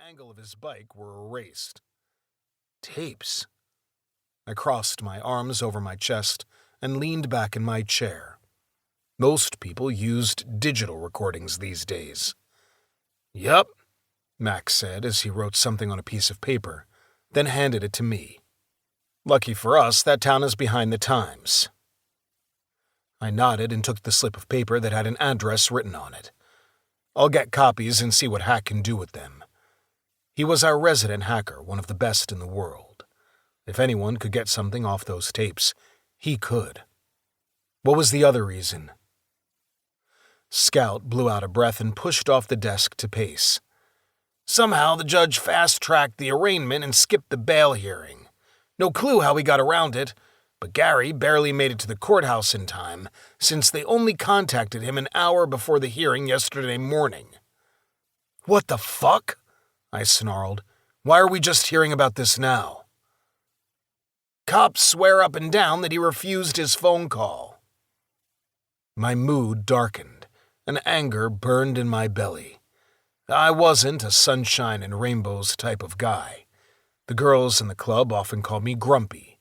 angle of his bike were erased. Tapes. I crossed my arms over my chest and leaned back in my chair. Most people used digital recordings these days. "Yup," Max said as he wrote something on a piece of paper, then handed it to me. "Lucky for us, that town is behind the times." I nodded and took the slip of paper that had an address written on it. "I'll get copies and see what Hack can do with them." He was our resident hacker, one of the best in the world. If anyone could get something off those tapes, he could. What was the other reason? Scout blew out a breath and pushed off the desk to pace. "Somehow the judge fast-tracked the arraignment and skipped the bail hearing. No clue how he got around it, but Gary barely made it to the courthouse in time, since they only contacted him an hour before the hearing yesterday morning." "What the fuck?" I snarled. "Why are we just hearing about this now?" "Cops swear up and down that he refused his phone call." My mood darkened, and anger burned in my belly. I wasn't a sunshine and rainbows type of guy. The girls in the club often called me grumpy.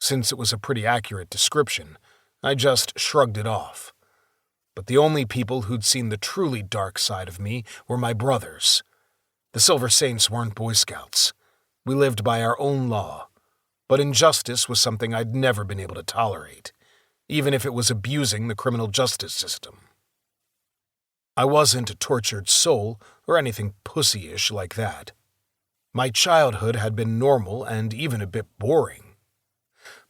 Since it was a pretty accurate description, I just shrugged it off. But the only people who'd seen the truly dark side of me were my brothers. The Silver Saints weren't Boy Scouts. We lived by our own law. But injustice was something I'd never been able to tolerate, even if it was abusing the criminal justice system. I wasn't a tortured soul or anything pussy-ish like that. My childhood had been normal and even a bit boring.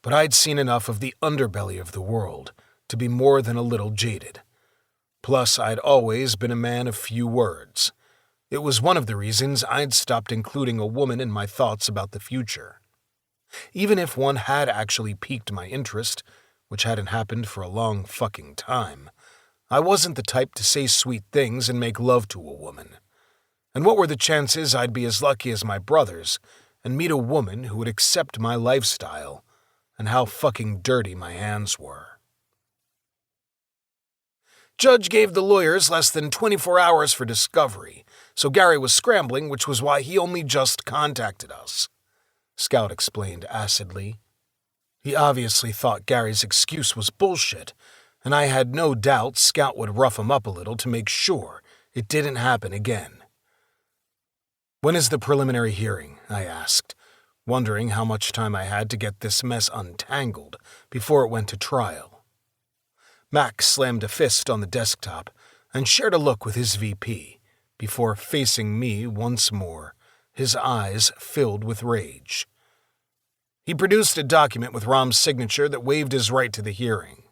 But I'd seen enough of the underbelly of the world to be more than a little jaded. Plus, I'd always been a man of few words. It was one of the reasons I'd stopped including a woman in my thoughts about the future. Even if one had actually piqued my interest, which hadn't happened for a long fucking time, I wasn't the type to say sweet things and make love to a woman. And what were the chances I'd be as lucky as my brothers and meet a woman who would accept my lifestyle and how fucking dirty my hands were? Judge gave the lawyers less than 24 hours for discovery, so Gary was scrambling, which was why he only just contacted us, Scout explained acidly. He obviously thought Gary's excuse was bullshit, and I had no doubt Scout would rough him up a little to make sure it didn't happen again. "When is the preliminary hearing?" I asked, wondering how much time I had to get this mess untangled before it went to trial. Max slammed a fist on the desktop and shared a look with his VP before facing me once more, his eyes filled with rage. He produced a document with Rom's signature that waived his right to the hearing.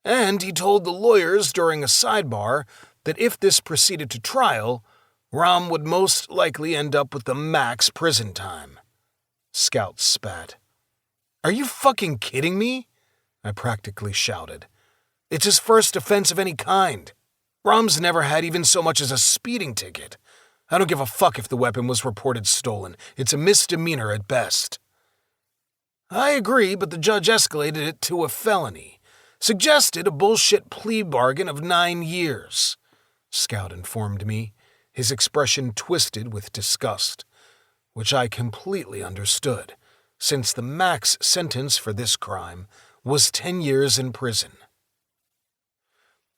And he told the lawyers during a sidebar that if this proceeded to trial, Rom would most likely end up with the max prison time. Scout spat. "Are you fucking kidding me?" I practically shouted. "It's his first offense of any kind. Rom's never had even so much as a speeding ticket. I don't give a fuck if the weapon was reported stolen. It's a misdemeanor at best." I agree, but the judge escalated it to a felony. Suggested a bullshit plea bargain of 9 years, Scout informed me, his expression twisted with disgust, which I completely understood, since the max sentence for this crime was 10 years in prison.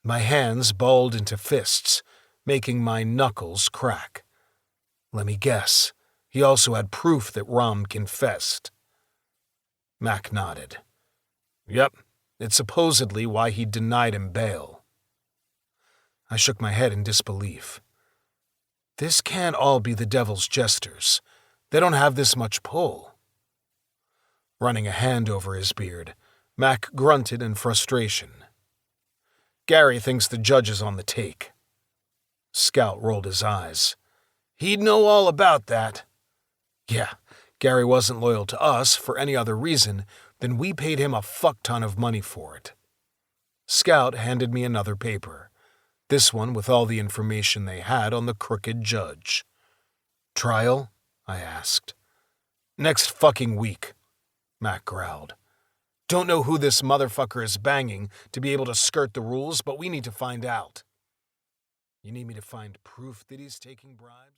My hands balled into fists, making my knuckles crack. Let me guess, he also had proof that Rom confessed. Mac nodded. "Yep, it's supposedly why he denied him bail." I shook my head in disbelief. This can't all be the devil's jesters. They don't have this much pull. Running a hand over his beard, Mac grunted in frustration. "Gary thinks the judge is on the take." Scout rolled his eyes. "He'd know all about that." "Yeah, Gary wasn't loyal to us for any other reason than we paid him a fuck ton of money for it." Scout handed me another paper, this one with all the information they had on the crooked judge. "Trial?" I asked. "Next fucking week," Mac growled. "Don't know who this motherfucker is banging to be able to skirt the rules, but we need to find out." "You need me to find proof that he's taking bribes?"